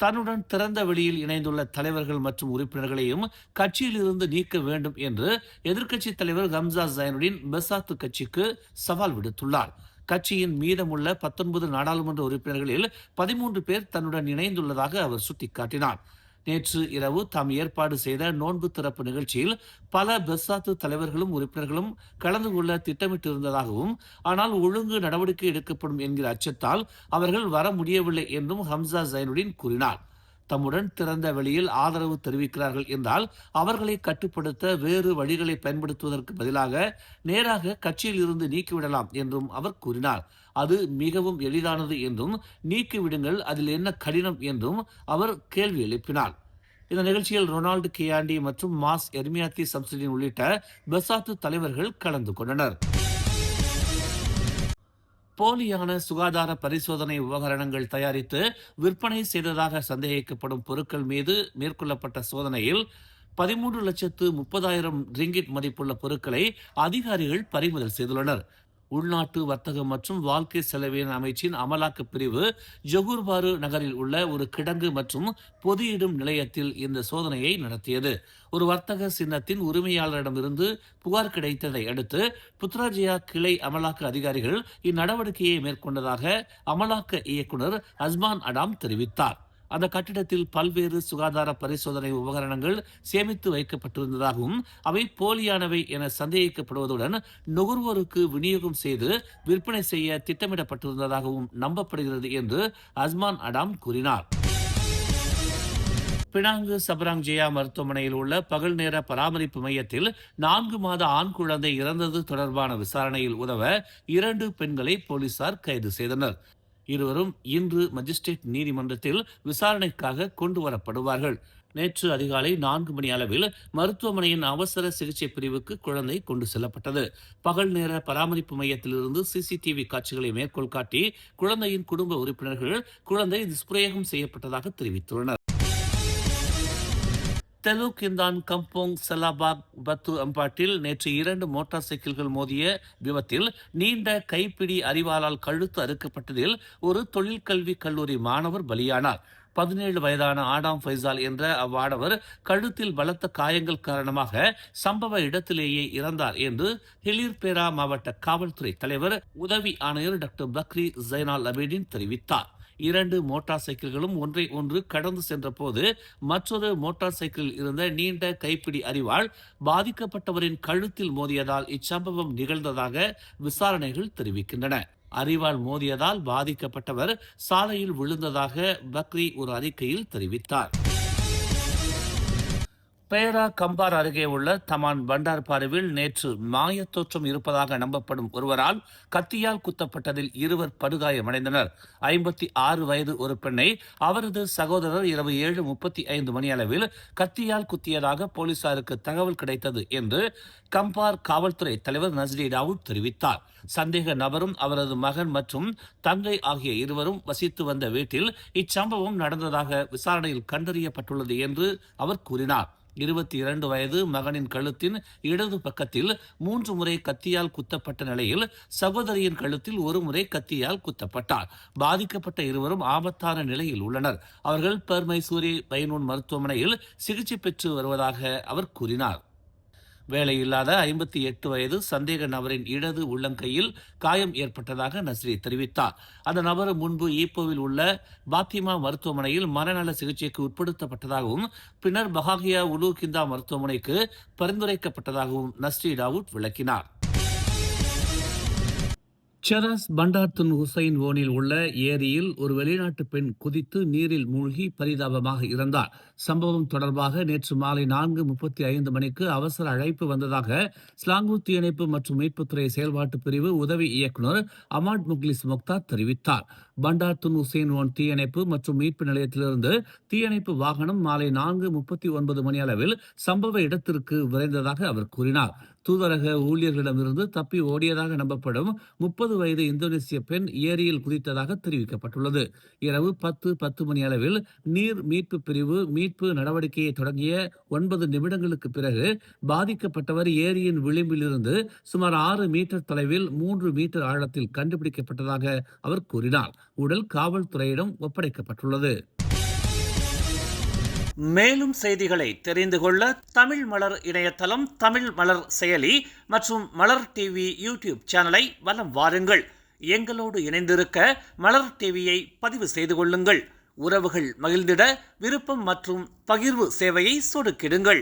தன்னுடன் திறந்த வெளியில் இணைந்துள்ள தலைவர்கள் மற்றும் உறுப்பினர்களையும் கட்சியில் இருந்து நீக்க வேண்டும் என்று எதிர்க்கட்சி தலைவர் ஹம்சா ஜைனுடின் பெசாத்து கட்சிக்கு சவால் விடுத்துள்ளார். கட்சியின் மீதமுள்ள 19 நாடாளுமன்ற உறுப்பினர்களில் 13 பேர் தன்னுடன் இணைந்துள்ளதாக அவர் சுட்டிக்காட்டினார். நேற்று இரவு தாம் ஏற்பாடு செய்த நோன்பு திறப்பு நிகழ்ச்சியில் பல பெர்சாத்து தலைவர்களும் உறுப்பினர்களும் கலந்து கொள்ள திட்டமிட்டிருந்ததாகவும், ஆனால் ஒழுங்கு நடவடிக்கை எடுக்கப்படும் என்கிற அச்சத்தால் அவர்கள் வர முடியவில்லை என்றும் ஹம்சா ஜைனுடின் கூறினார். தம்முடன் திறந்த வெளியில் ஆதரவு தெரிவிக்கிறார்கள் என்றால் அவர்களை கட்டுப்படுத்த வேறு வழிகளை பயன்படுத்துவதற்கு பதிலாக நேராக கட்சியில் இருந்து நீக்கிவிடலாம் என்றும் அவர் கூறினார். அது மிகவும் எளிதானது என்றும், நீக்கிவிடுங்கள், அதில் என்ன கடினம் என்றும் அவர் கேள்வி எழுப்பினார். இந்த நிகழ்ச்சியில் ரொனால்டு கியாண்டி மற்றும் மாஸ் எர்மியாத்தி சம்சுதீன் உள்ளிட்ட பெசாத்து தலைவர்கள் கலந்து கொண்டனர். போலியான சுகாதார பரிசோதனை உபகரணங்கள் தயாரித்து விற்பனை செய்ததாக சந்தேகிக்கப்படும் பொருட்கள் மீது மேற்கொள்ளப்பட்ட சோதனையில் 13,30,000 ரிங்கிட் மதிப்புள்ள பொருட்களை அதிகாரிகள் பறிமுதல் செய்துள்ளனர். உள்நாட்டு வர்த்தகம் மற்றும் வாழ்க்கை செலவின அமைச்சின் அமலாக்க பிரிவு ஜொகூர்பாரு நகரில் உள்ள ஒரு கிடங்கு மற்றும் பொதியிடும் நிலையத்தில் இந்த சோதனையை நடத்தியது. ஒரு வர்த்தக சின்னத்தின் உரிமையாளரிடமிருந்து புகார் கிடைத்ததை அடுத்து புத்ராஜயா கிளை அமலாக்க அதிகாரிகள் இந்நடவடிக்கையை மேற்கொண்டதாக அமலாக்க இயக்குனர் அஸ்மான் அடாம் தெரிவித்தார். அந்த கட்டிடத்தில் பல்வேறு சுகாதார பரிசோதனை உபகரணங்கள் சேமித்து வைக்கப்பட்டிருந்ததாகவும், அவை போலியானவை என சந்தேகிக்கப்படுவதுடன் நுகர்வோருக்கு விநியோகம் செய்து விற்பனை செய்ய திட்டமிடப்பட்டிருந்ததாகவும் நம்பப்படுகிறது என்று அஸ்மான் அடாம் கூறினார். பினாங்கு சப்ராங் ஜெயா மருத்துவமனையில் உள்ள பகல் நேர பராமரிப்பு மையத்தில் 4 மாத ஆண் குழந்தை இறந்தது தொடர்பான விசாரணையில் உதவ 2 பெண்களை போலீசார் கைது செய்தனர். இருவரும் இன்று மஜிஸ்ட்ரேட் நீதிமன்றத்தில் விசாரணைக்காக கொண்டு வரப்படுவார்கள். நேற்று அதிகாலை 4 மணி அளவில் மருத்துவமனையின் அவசர சிகிச்சை பிரிவுக்கு குழந்தை கொண்டு செல்லப்பட்டது. பகல் நேர பராமரிப்பு மையத்திலிருந்து சிசிடிவி காட்சிகளை மேற்கோள் காட்டி குழந்தையின் குடும்ப உறுப்பினர்கள் குழந்தை துஷ்பிரயோகம் செய்யப்பட்டதாக தெரிவித்துள்ளனர். தெலுக்கிந்தான் கம்போங் செலாபாக் பத்து அம்பாட்டில் நேற்று 2 மோட்டார் சைக்கிள்கள் மோதிய விபத்தில் நீண்ட கைப்பிடி அரிவாளால் கழுத்து அறுக்கப்பட்டதில் ஒரு தொழிற்கல்வி கல்லூரி மாணவர் பலியானார். 17 வயதான ஆடாம் ஃபைசால் என்ற அவ்வாடவர் கழுத்தில் பலத்த காயங்கள் காரணமாக சம்பவ இடத்திலேயே இறந்தார் என்று ஹிலிர்பேரா மாவட்ட காவல்துறை தலைவர் உதவி ஆணையர் டாக்டர் பக்ரி ஜைனால் அபீடின் தெரிவித்தார். 2 மோட்டார் சைக்கிள்களும் ஒன்றை ஒன்று கடந்து சென்ற போது மற்றொரு மோட்டார் சைக்கிளில் இருந்த நீண்ட கைப்பிடி அரிவாள் பாதிக்கப்பட்டவரின் கழுத்தில் மோதியதால் இச்சம்பவம் நிகழ்ந்ததாக விசாரணைகள் தெரிவிக்கின்றன. அரிவாள் மோதியதால் பாதிக்கப்பட்டவர் சாலையில் விழுந்ததாக பக்ரி ஒரு அறிக்கையில் தெரிவித்தார். பேரா கம்பார் அருகே உள்ள தமான் பண்டார்பாருவில் நேற்று மாயத்தோற்றம் இருப்பதாக நம்பப்படும் ஒருவரால் கத்தியால் குத்தப்பட்டதில் 2 படுகாயமடைந்தனர். 56 வயது ஒரு பெண்ணை அவரது சகோதரர் இரவு 7:35 மணி அளவில் கத்தியால் குத்தியதாக போலீசாருக்கு தகவல் கிடைத்தது என்று கம்பார் காவல்துறை தலைவர் நஸ்ரி தாவூத் தெரிவித்தார். சந்தேக நபரும் அவரது மகன் மற்றும் தங்கை ஆகிய இருவரும் வசித்து வந்த வீட்டில் இச்சம்பவம் நடந்ததாக விசாரணையில் கண்டறியப்பட்டுள்ளது என்று அவர் கூறினார். 22 வயது மகனின் கழுத்தின் இடது பக்கத்தில் 3 முறை கத்தியால் குத்தப்பட்ட நிலையில் சகோதரியின் கழுத்தில் 1 முறை கத்தியால் குத்தப்பட்டார். பாதிக்கப்பட்ட இருவரும் ஆபத்தான நிலையில் உள்ளனர். அவர்கள் பெர்மைசூரி பைனூன் மருத்துவமனையில் சிகிச்சை பெற்று வருவதாக அவர் கூறினார். வேலையில்லாத 58 வயது சந்தேக நபரின் இடது உள்ளங்கையில் காயம் ஏற்பட்டதாக நஸ்ரி தெரிவித்தார். அந்த நபர் முன்பு ஈப்போவில் உள்ள பாத்திமா மருத்துவமனையில் மனநல சிகிச்சைக்கு உட்படுத்தப்பட்டதாகவும் பின்னர் பஹாகியா உலூகிந்தா மருத்துவமனைக்கு பரிந்துரைக்கப்பட்டதாகவும் நஸ்ரி தாவூத் விளக்கினார். செரஸ் பண்டார்துன் ஹுசைன் ஓனில் உள்ள ஏரியில் ஒரு வெளிநாட்டு பெண் குதித்து நீரில் மூழ்கி பரிதாபமாக இறந்தார். சம்பவம் தொடர்பாக நேற்று மாலை 4:35 மணிக்கு அவசர அழைப்பு வந்ததாக ஸ்லாங்கூர் தீயணைப்பு மற்றும் மீட்புத்துறை செயல்பாட்டு பிரிவு உதவி இயக்குநர் அமாட் முக்லிஸ் முக்தார் தெரிவித்தார். பண்டார்துன் ஹுசைன் ஓன் தீயணைப்பு மற்றும் மீட்பு நிலையத்திலிருந்து தீயணைப்பு வாகனம் மாலை 4:39 மணி அளவில் சம்பவ இடத்திற்கு விரைந்ததாக அவர் கூறினார். தூதரக ஊழியர்களிடமிருந்து தப்பி ஓடியதாக நம்பப்படும் 30 வயது இந்தோனேசிய பெண் ஏரியில் குதித்ததாக தெரிவிக்கப்பட்டுள்ளது. இரவு 10:10 மணி அளவில் நீர் மீட்பு பிரிவு மீட்பு நடவடிக்கையை தொடங்கிய 9 நிமிடங்களுக்கு பிறகு பாதிக்கப்பட்டவர் ஏரியின் விளிம்பில் இருந்து சுமார் 6 மீட்டர் தொலைவில் 3 மீட்டர் ஆழத்தில் கண்டுபிடிக்கப்பட்டதாக அவர் கூறினார். உடல் காவல்துறையிடம் ஒப்படைக்கப்பட்டுள்ளது. மேலும் செய்திகளை தெரிந்து கொள்ள தமிழ் மலர் இணையதளம், தமிழ் மலர் செயலி மற்றும் மலர் டிவி யூடியூப் சேனலை வலம் வாருங்கள். எங்களோடு இணைந்திருக்க மலர் டிவியை பதிவு செய்து கொள்ளுங்கள். உறவுகள் மகிழ்ந்திட விருப்பம் மற்றும் பகிர்வு சேவையை சொடுக்கிடுங்கள்.